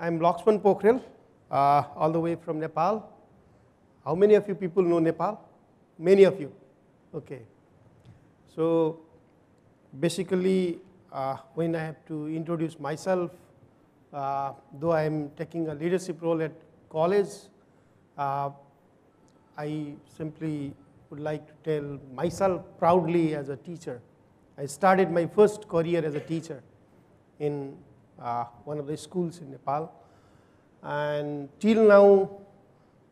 I'm Laxman Pokhrel, all the way from Nepal. How many of you people know Nepal? Many of you. Okay. So basically, when I have to introduce myself, though I am taking a leadership role at college, I simply would like to tell myself proudly as a teacher. I started my first career as a teacher in one of the schools in Nepal, and till now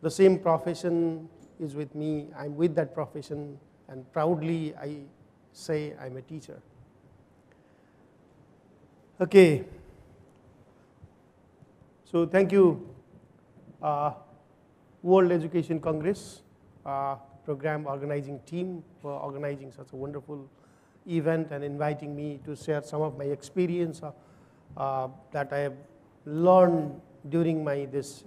the same profession is with me. I'm with that profession, and proudly I say I'm a teacher. Okay, so thank you World Education Congress program organizing team for organizing such a wonderful event and inviting me to share some of my experience that I have learned during my this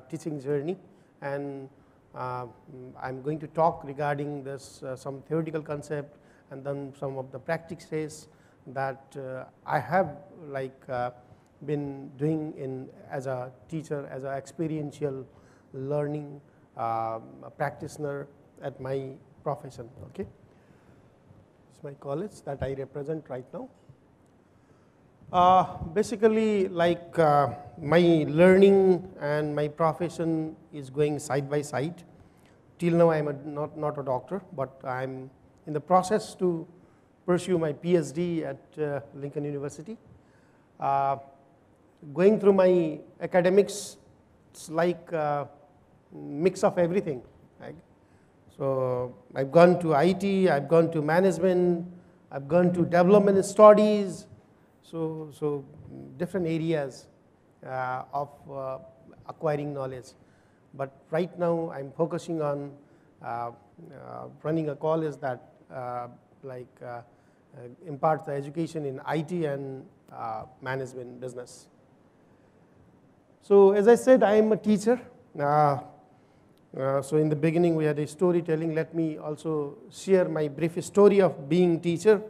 teaching journey, and I'm going to talk regarding this some theoretical concept and then some of the practices that I have been doing as a teacher, as an experiential learning practitioner at my profession. Okay, it's my college that I represent right now. Basically, my learning and my profession is going side by side. Till now, I'm not a doctor, but I'm in the process to pursue my PhD at Lincoln University. Going through my academics, it's like a mix of everything. Right? So I've gone to IT, I've gone to management, I've gone to development studies. So different areas of acquiring knowledge. But right now I'm focusing on running a college that imparts the education in IT and management business. So as I said, I am a teacher. So in the beginning we had a storytelling. Let me also share my brief story of being teacher.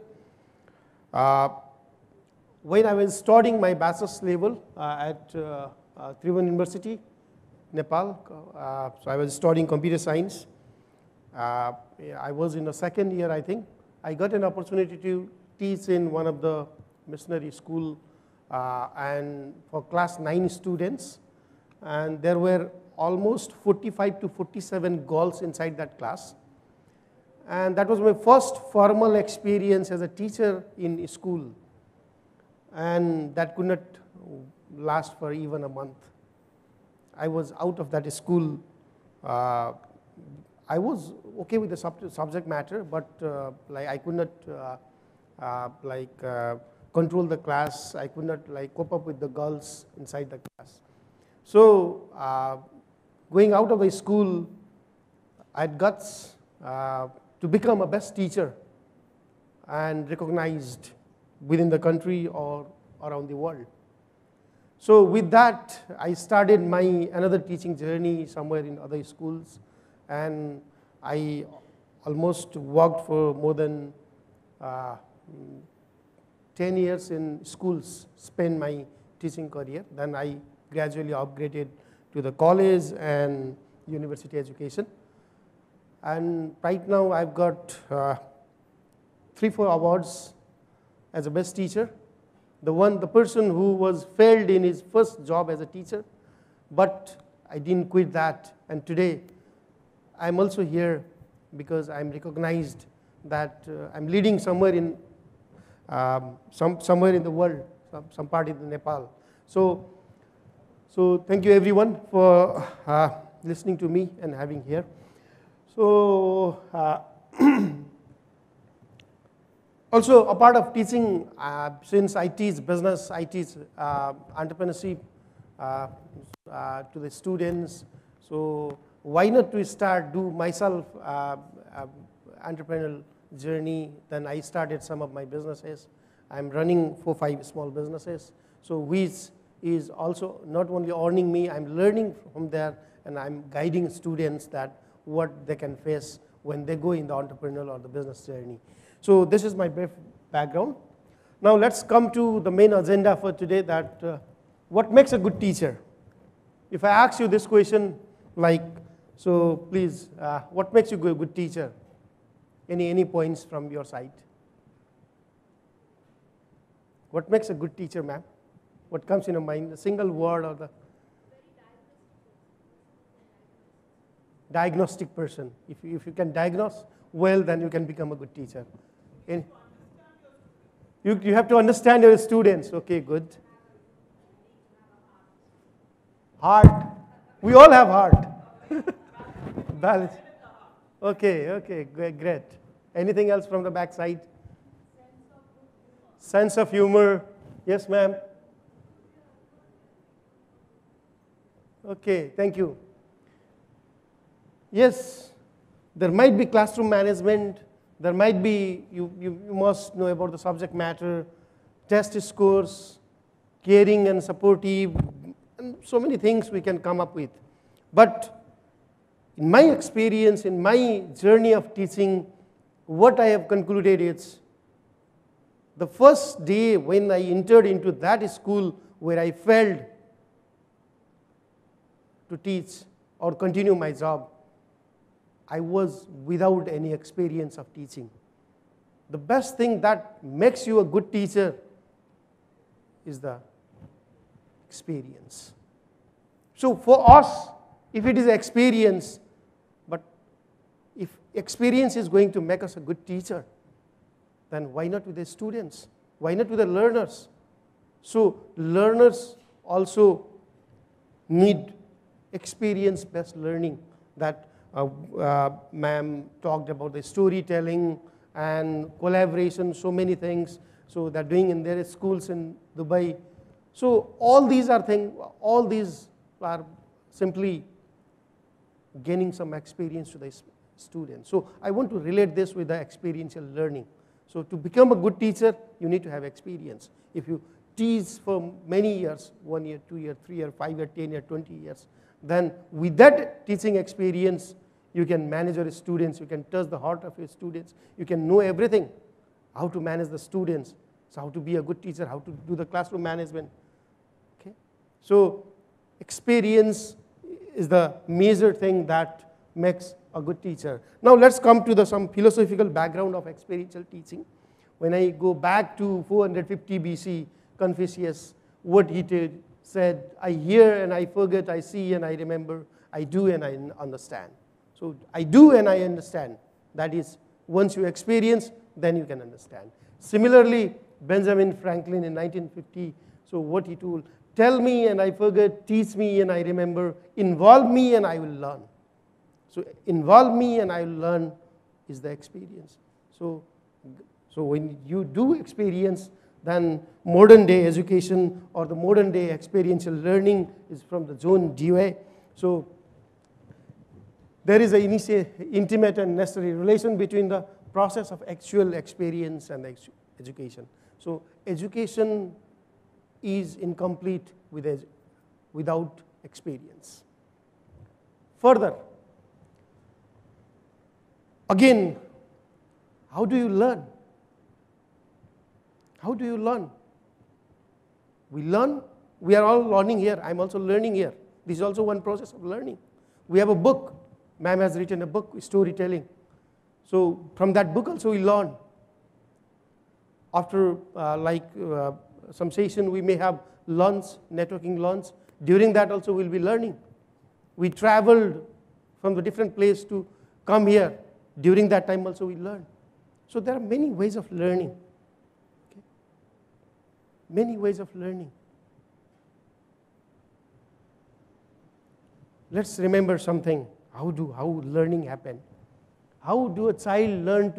When I was studying my bachelor's level at Tribhuvan University, Nepal, so I was studying computer science. I was in the second year, I think. I got an opportunity to teach in one of the missionary school and for class 9 students, and there were almost 45 to 47 girls inside that class. And that was my first formal experience as a teacher in school. And that could not last for even a month. I was out of that school. I was okay with the subject matter, but I could not control the class. I could not cope up with the girls inside the class. So going out of the school, I had guts to become a best teacher and recognized within the country or around the world. So with that, I started my another teaching journey somewhere in other schools, and I almost worked for more than 10 years in schools, spent my teaching career. Then I gradually upgraded to the college and university education. And right now I've got 3-4 awards as a best teacher. The person who was failed in his first job as a teacher, but I didn't quit that. And today I'm also here because I'm recognized that I'm leading somewhere in somewhere in the world, some part in Nepal. So thank you everyone for listening to me and having here. So also, a part of teaching, since I teach business, I teach entrepreneurship to the students. So why not to do myself entrepreneurial journey? Then I started some of my businesses. I'm running 4-5 small businesses. So which is also not only earning me, I'm learning from there, and I'm guiding students that what they can face when they go in the entrepreneurial or the business journey. So this is my brief background. Now let's come to the main agenda for today, that What makes a good teacher? If I ask you this question, like, so please, what makes you a good teacher? Any points from your side? What makes a good teacher, ma'am? What comes in your mind? A single word or the diagnostic person. If you can diagnose well, then you can become a good teacher. You have to understand your students. Okay, good. Heart. We all have heart. Balance. Okay, great. Anything else from the back side? Sense of humor. Yes, ma'am. Okay, thank you. Yes, there might be classroom management. There might be, you must know about the subject matter, test scores, caring and supportive, and so many things we can come up with. But in my experience, in my journey of teaching, what I have concluded is, the first day when I entered into that school where I failed to teach or continue my job, I was without any experience of teaching. The best thing that makes you a good teacher is the experience. So for us, if it is experience, but if experience is going to make us a good teacher, then why not with the students? Why not with the learners? So learners also need experience-based learning. That ma'am talked about the storytelling and collaboration, so many things. So they're doing in their schools in Dubai. So all these are things, all these are simply gaining some experience to the students. So I want to relate this with the experiential learning. So to become a good teacher, you need to have experience. If you teach for many years, 1 year, 2 year, 3 year, 5 year, 10 year, 20 years, then with that teaching experience, you can manage your students, you can touch the heart of your students, you can know everything, how to manage the students, so how to be a good teacher, how to do the classroom management. Okay? So experience is the major thing that makes a good teacher. Now let's come to some philosophical background of experiential teaching. When I go back to 450 BC, Confucius, what he said, I hear and I forget, I see and I remember, I do and I understand. So I do and I understand. That is, once you experience, then you can understand. Similarly, Benjamin Franklin in 1950, so what he told, tell me and I forget, teach me and I remember, involve me and I will learn. So involve me and I will learn is the experience. So when you do experience, then modern day education or the modern day experiential learning is from the John Dewey. So there is an intimate and necessary relation between the process of actual experience and education. So education is incomplete without experience. Further, again, how do you learn? How do you learn? We learn, we are all learning here. I'm also learning here. This is also one process of learning. We have a book. Ma'am has written a book, storytelling. So from that book also we learn. After some session, we may have lunch, networking lunch. During that also we'll be learning. We traveled from the different place to come here. During that time also we learn. So there are many ways of learning. Okay? Many ways of learning. Let's remember something. How learning happen? How do a child learn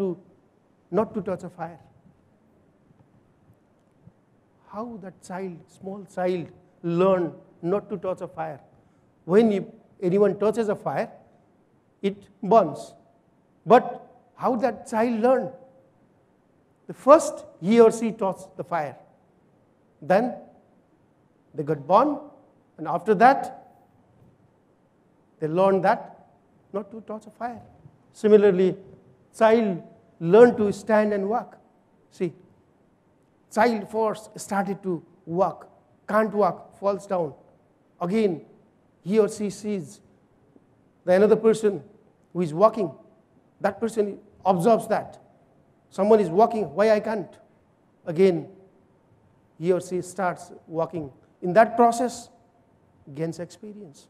not to touch a fire? How that child, small child, learn not to touch a fire? When anyone touches a fire, it burns. But how that child learn? The first he or she touched the fire. Then they got burned, and after that, they learned that not to touch a fire. Similarly, child learned to stand and walk. See, child first started to walk. can't walk, falls down. Again, he or she sees the another person who is walking. That person observes that. Someone is walking, why I can't? Again, he or she starts walking. In that process, gains experience.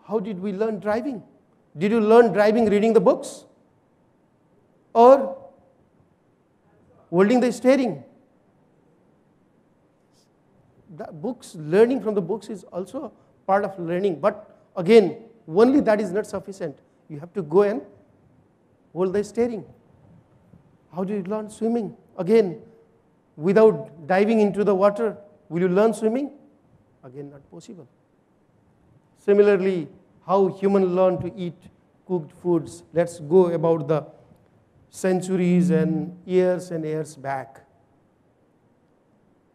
How did we learn driving? Did you learn driving reading the books? Or holding the steering? The books, learning from the books is also part of learning. But again, only that is not sufficient. You have to go and hold the steering. How do you learn swimming? Again, without diving into the water, will you learn swimming? Again, not possible. Similarly, how humans learn to eat cooked foods. Let's go about the centuries and years back.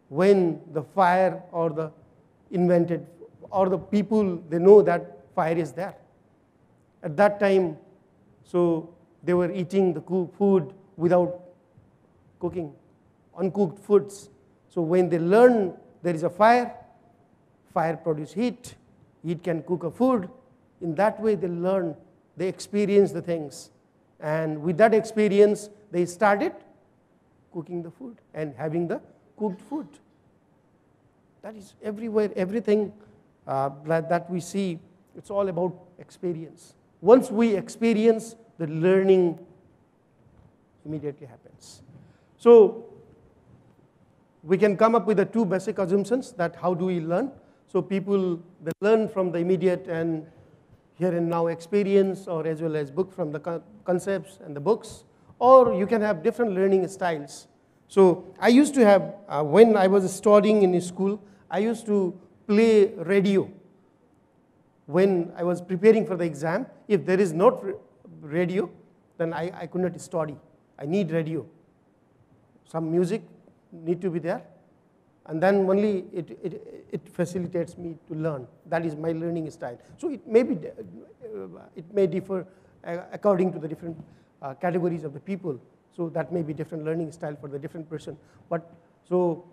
When the fire or the invented, or the people, they know that fire is there. At that time, so they were eating the food without cooking, uncooked foods. So when they learn there is a fire, fire produces heat, heat can cook a food. In that way they learn, they experience the things. And with that experience, they started cooking the food and having the cooked food. That is everywhere, everything that we see, it's all about experience. Once we experience, the learning immediately happens. So we can come up with the two basic assumptions that how do we learn. So people, they learn from the immediate and here and now experience, or as well as book from the concepts and the books, or you can have different learning styles. So I used to have, when I was studying in school, I used to play radio. When I was preparing for the exam, if there is not radio, then I could not study. I need radio. Some music need to be there, and then only it facilitates me to learn. That is my learning style. So it may differ according to the different categories of the people. So that may be different learning style for the different person. But so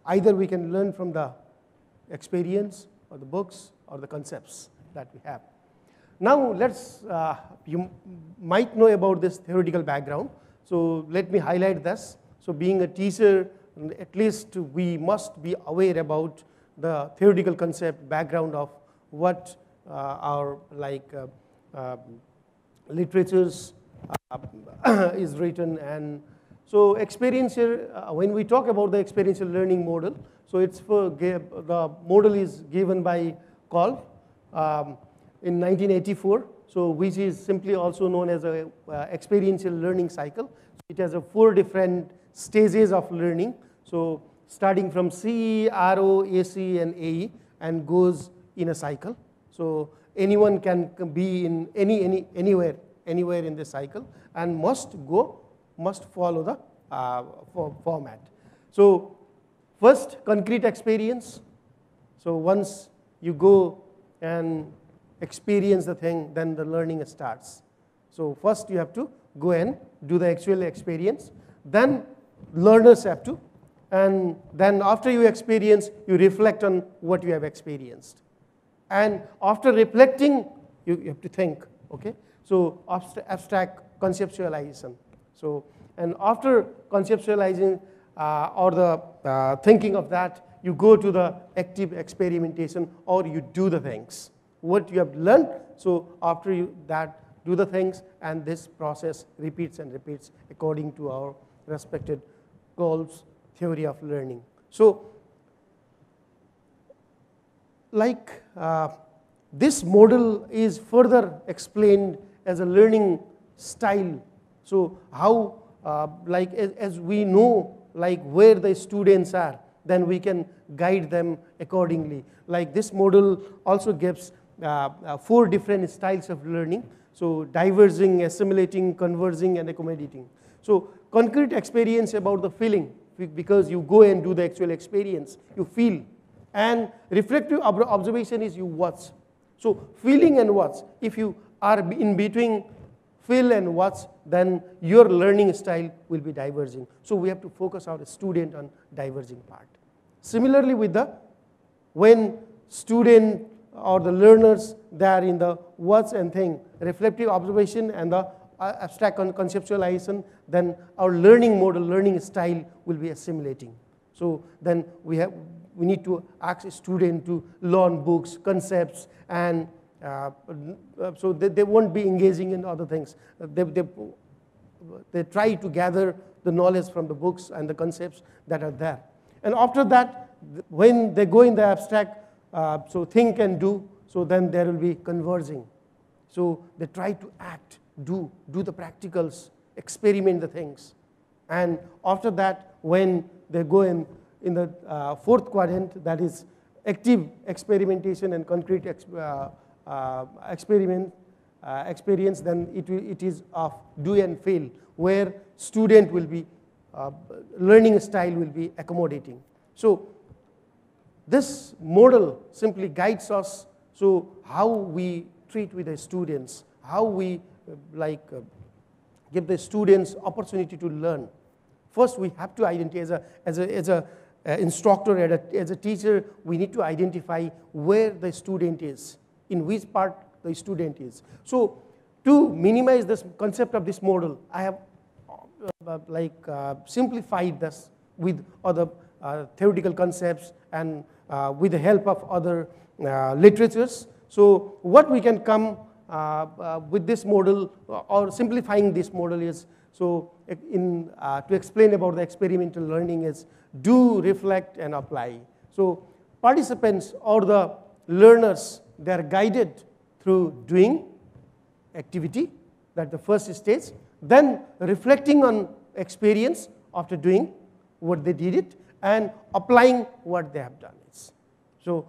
either we can learn from the experience or the books or the concepts that we have. Now let's, you might know about this theoretical background. So let me highlight this. So being a teacher, at least we must be aware about the theoretical concept background of what our literatures is written. And so experiential, when we talk about the experiential learning model, so it's for, the model is given by Call in 1984, so which is simply also known as a experiential learning cycle. It has 4 different stages of learning. So starting from CE, RO, AC, and AE, and goes in a cycle. So anyone can be in anywhere in the cycle, and must follow the format. So first, concrete experience. So once you go and experience the thing, then the learning starts. So first you have to go and do the actual experience. Then learners have to, and then after you experience, you reflect on what you have experienced. And after reflecting, you have to think, okay? So abstract conceptualization. So, and after conceptualizing or the thinking of that, you go to the active experimentation, or you do the things. What you have learned, so after you that, do the things, and this process repeats and repeats according to our respected Gall's theory of learning. So, like this model is further explained as a learning style. So how, like as we know, like where the students are, then we can guide them accordingly. Like this model also gives 4 different styles of learning. So diverging, assimilating, converging, and accommodating. So concrete experience about the feeling, because you go and do the actual experience, you feel. And reflective observation is you watch. So feeling and watch. If you are in between feel and watch, then your learning style will be diverging. So we have to focus our student on diverging part. Similarly with when student or the learners, they are in the words and thing, reflective observation and the abstract conceptualization, then our learning model, learning style will be assimilating. So then we need to ask a student to learn books, concepts, and so they won't be engaging in other things. They try to gather the knowledge from the books and the concepts that are there. And after that, when they go in the abstract, so think and do, so then there will be converging. So they try to act, do the practicals, experiment the things. And after that, when they go in the fourth quadrant, that is active experimentation and concrete experience, then it is of do and fail, where student will be, learning style will be accommodating. So this model simply guides us, so how we treat with the students, how we give the students opportunity to learn. First, we have to identify as a instructor, as a teacher, we need to identify where the student is, in which part the student is. So to minimize this concept of this model, I have simplified this with other theoretical concepts and with the help of other literatures. So what we can come with this model or simplifying this model is, so to explain about the experimental learning is do, reflect, and apply. So participants or the learners, they are guided through doing activity, that's the first stage, then reflecting on experience after doing what they did it, and applying what they have done. So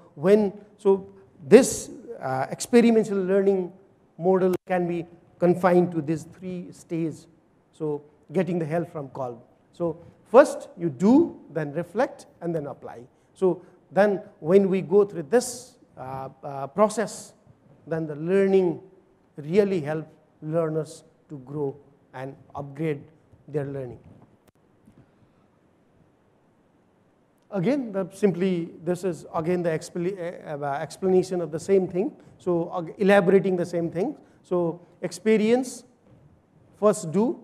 this experiential learning model can be confined to these three stages. So getting the help from Kolb. So first you do, then reflect, and then apply. So then when we go through this process, then the learning really helps learners to grow and upgrade their learning. Again, this is again the explanation of the same thing. So elaborating the same thing. So experience, first do,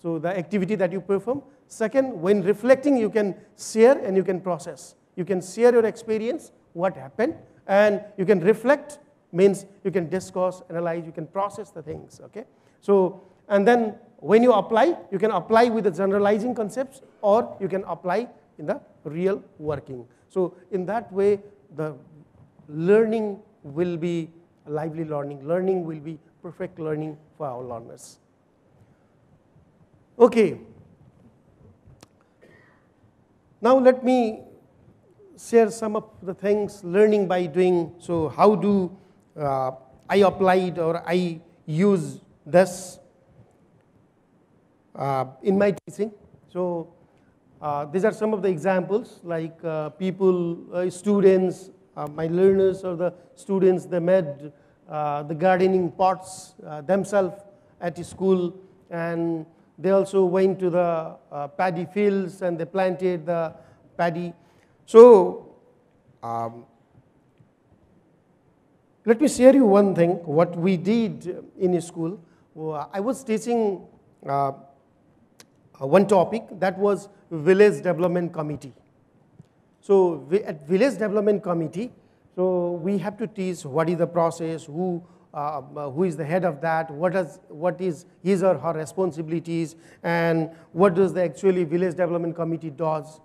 so the activity that you perform. Second, when reflecting, you can share and you can process. You can share your experience, what happened, and you can reflect, means you can discuss, analyze, you can process the things, okay? So, and then when you apply, you can apply with the generalizing concepts, or you can apply in the real working. So in that way, the learning will be lively learning. Learning will be perfect learning for our learners. Okay. Now let me share some of the things learning by doing. So how do I apply it or I use this in my teaching? So these are some of the examples, like students, my learners or the students, they made the gardening pots themselves at school, and they also went to the paddy fields and they planted the paddy. So let me share you one thing, what we did in school. I was teaching one topic, that was Village Development Committee. So at Village Development Committee, so we have to teach what is the process, who is the head of that, what is his or her responsibilities, and what does the actually Village Development Committee does.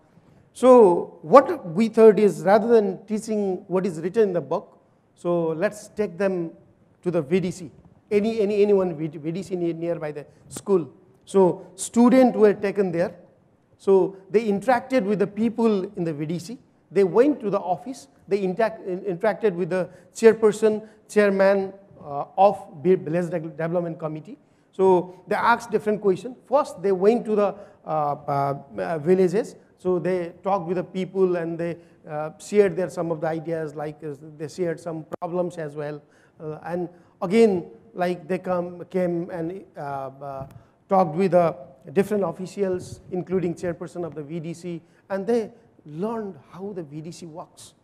So what we thought is, rather than teaching what is written in the book, so let's take them to the VDC, anyone VDC nearby the school. So students were taken there. So they interacted with the people in the VDC. They went to the office. They interacted with the chairperson, chairman of Village Development Committee. So they asked different questions. First, they went to the villages. So they talked with the people and they shared some of the ideas, like they shared some problems as well. And again, like they came and talked with different officials, including chairperson of the VDC, and they learned how the VDC works.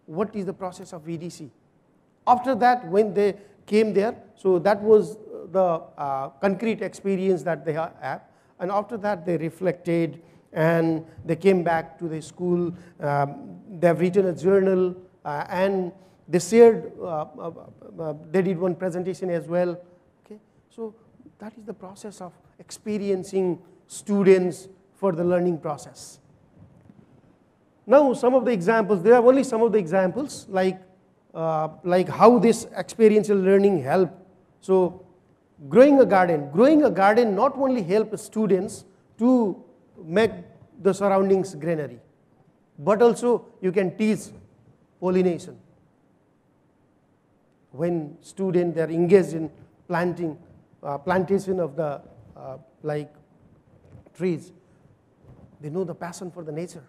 What is the process of VDC? After that, when they came there, so that was the concrete experience that they have. And after that, they reflected and they came back to the school. They have written a journal and they shared, they did one presentation as well. Okay? So that is the process of experiencing students for the learning process. Now, some of the examples, there are only some of the examples, like how this experiential learning help. So, growing a garden not only helps students to make the surroundings greenery, but also you can teach pollination. When students, they are engaged in plantation of the trees, they know the passion for the nature.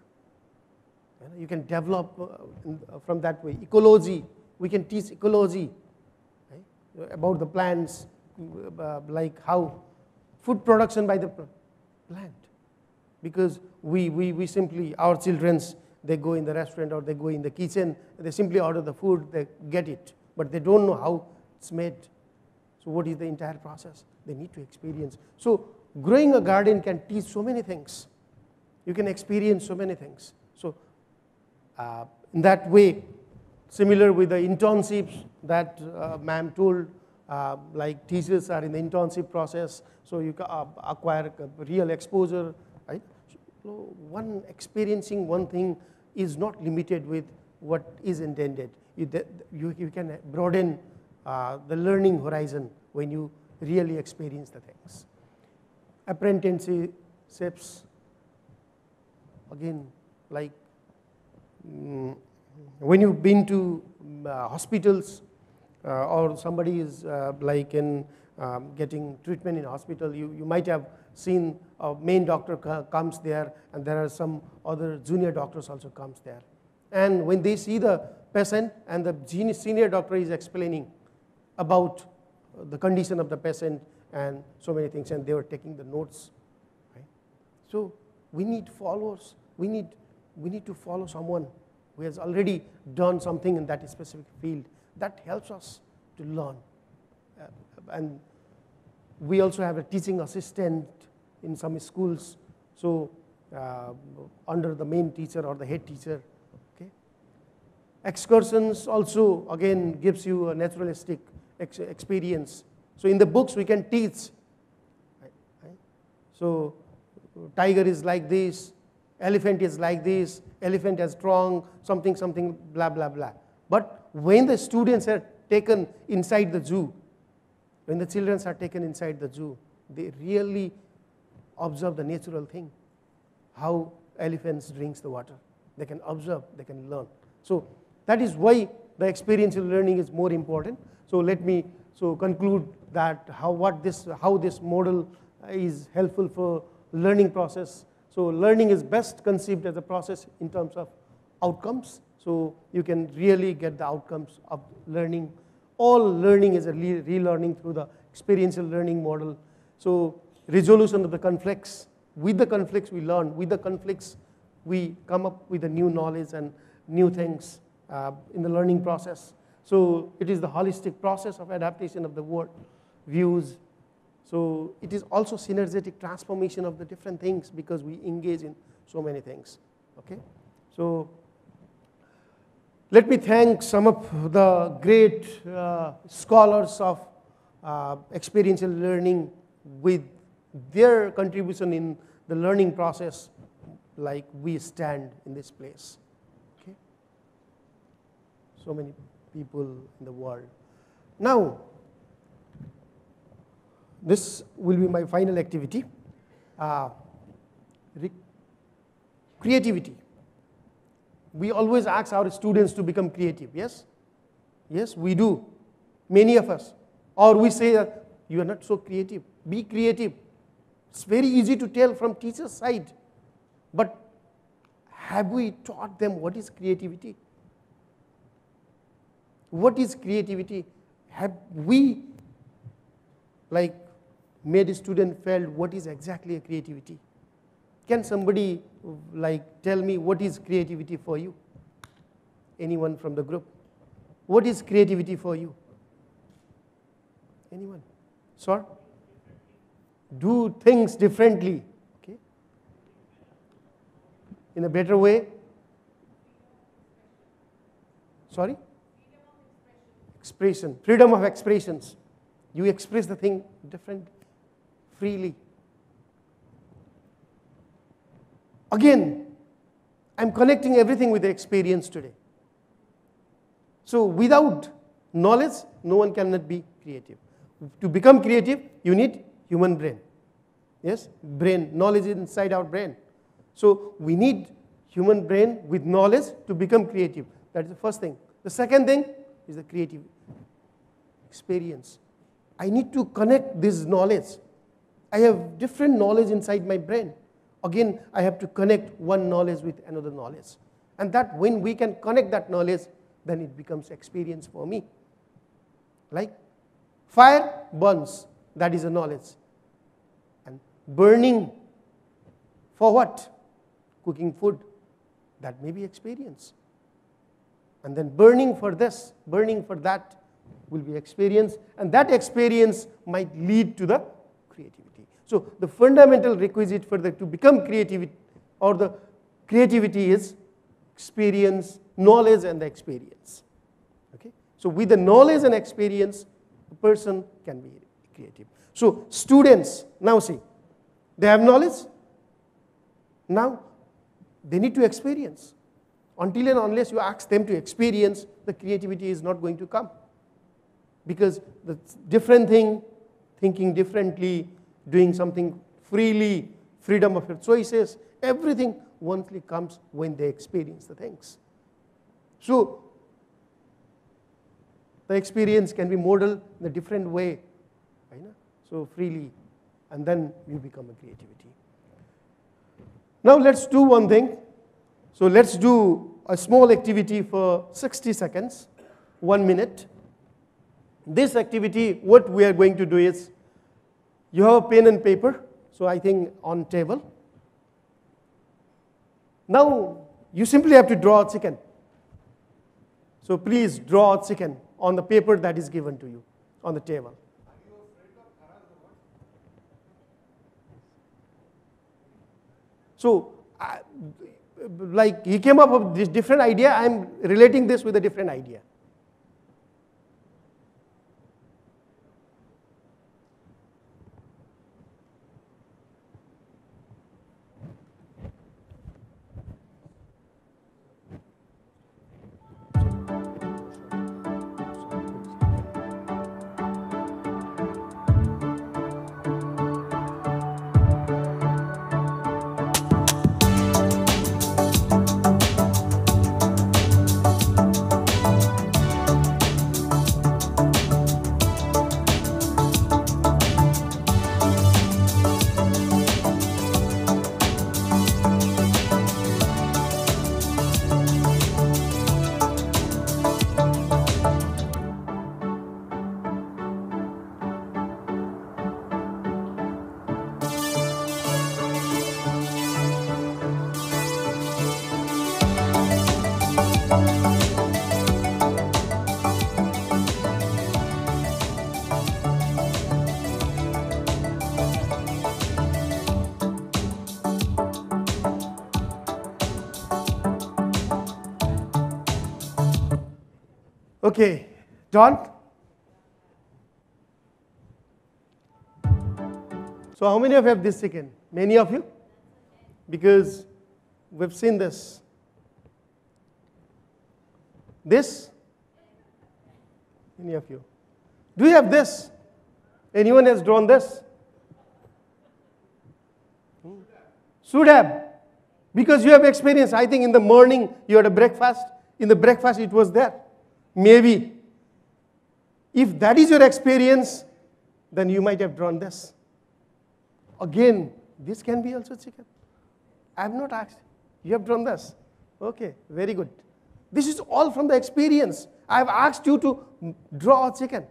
You can develop from that way. Ecology, we can teach ecology, right? About the plants, like how food production by the plant. Because we simply, our children, they go in the restaurant or they go in the kitchen, they simply order the food, they get it, but they don't know how it's made. So what is the entire process? They need to experience. So growing a garden can teach so many things. You can experience so many things. So in that way, similar with the internships that ma'am told, like teachers are in the internship process, so you acquire real exposure, right? So experiencing one thing is not limited with what is intended. You can broaden the learning horizon when you really experience the things. Apprenticeships, again, like when you've been to hospitals or somebody is getting treatment in hospital, you might have seen a main doctor comes there, and there are some other junior doctors also comes there. And when they see the patient and the senior doctor is explaining about the condition of the patient and so many things, and they were taking the notes. Right? So we need followers. We need to follow someone who has already done something in that specific field. That helps us to learn. And we also have a teaching assistant in some schools, so under the main teacher or the head teacher. Okay. Excursions also, again, gives you a naturalistic experience. So in the books we can teach. Right? So tiger is like this, elephant is like this, elephant is strong, something, blah, blah, blah. But when the students are taken inside the zoo, when the children are taken inside the zoo, they really observe the natural thing, how elephants drinks the water. They can observe, they can learn. So that is why the experiential learning is more important. So let me conclude that how this model is helpful for learning process. So learning is best conceived as a process in terms of outcomes. So you can really get the outcomes of learning. All learning is a relearning through the experiential learning model. So resolution of the conflicts. With the conflicts we learn. With the conflicts we come up with the new knowledge and new things in the learning process. So it is the holistic process of adaptation of the world views. So it is also synergetic transformation of the different things because we engage in so many things. Okay. So let me thank some of the great scholars of experiential learning with their contribution in the learning process, like we stand in this place. Okay. So many people in the world. Now, this will be my final activity. Creativity. We always ask our students to become creative, yes? Yes, we do. Many of us. Or we say that you are not so creative. Be creative. It's very easy to tell from teacher's side. But have we taught them what is creativity? What is creativity? Have we made a student felt what is exactly a creativity? Can somebody like tell me what is creativity for you? Anyone from the group? What is creativity for you? Anyone? Sir? Do things differently. Okay. In a better way. Sorry? Expression. Freedom of expressions. You express the thing differently, freely. Again, I'm connecting everything with the experience today. So without knowledge, no one cannot be creative. To become creative, you need human brain. Yes, brain, knowledge is inside our brain. So we need human brain with knowledge to become creative. That is the first thing. The second thing is the creative experience. I need to connect this knowledge. I have different knowledge inside my brain. Again, I have to connect one knowledge with another knowledge. And that when we can connect that knowledge, then it becomes experience for me. Like fire burns, that is a knowledge. And burning for what? Cooking food, that may be experience. And then burning for this, burning for that will be experience. And that experience might lead to the creativity. So the fundamental requisite for to become creative or the creativity is experience, knowledge and the experience. Okay? So with the knowledge and experience, a person can be creative. So students, now see, they have knowledge. Now they need to experience. Until and unless you ask them to experience, the creativity is not going to come. Because the different thing, thinking differently, doing something freely, freedom of your choices, everything only comes when they experience the things. So the experience can be modeled in a different way, right? So freely, and then you become a creativity. Now let's do one thing. So let's do a small activity for 60 seconds, 1 minute. This activity, what we are going to do is, you have a pen and paper, so I think on table. Now, you simply have to draw a chicken. So please draw a chicken on the paper that is given to you on the table. So, like he came up with this different idea, I am relating this with a different idea. Okay, Don? So how many of you have this chicken? Many of you? Because we've seen this. This? Many of you. Do you have this? Anyone has drawn this? Should have. Because you have experience. I think in the morning you had a breakfast. In the breakfast it was there. Maybe. If that is your experience, then you might have drawn this. Again, this can be also chicken. I have not asked. You have drawn this. Okay, very good. This is all from the experience. I have asked you to draw a chicken.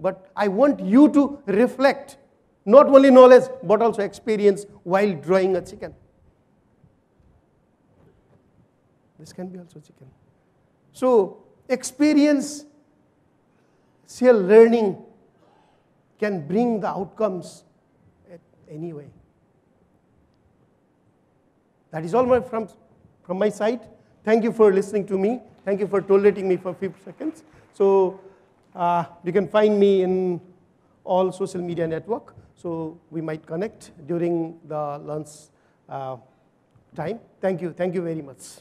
But I want you to reflect Not only knowledge, but also experience while drawing a chicken. This can be also chicken. So experience, learning can bring the outcomes at any way. That is all from my side. Thank you for listening to me. Thank you for tolerating me for a few seconds. So you can find me in all social media network. So we might connect during the lunch time. Thank you. Thank you very much.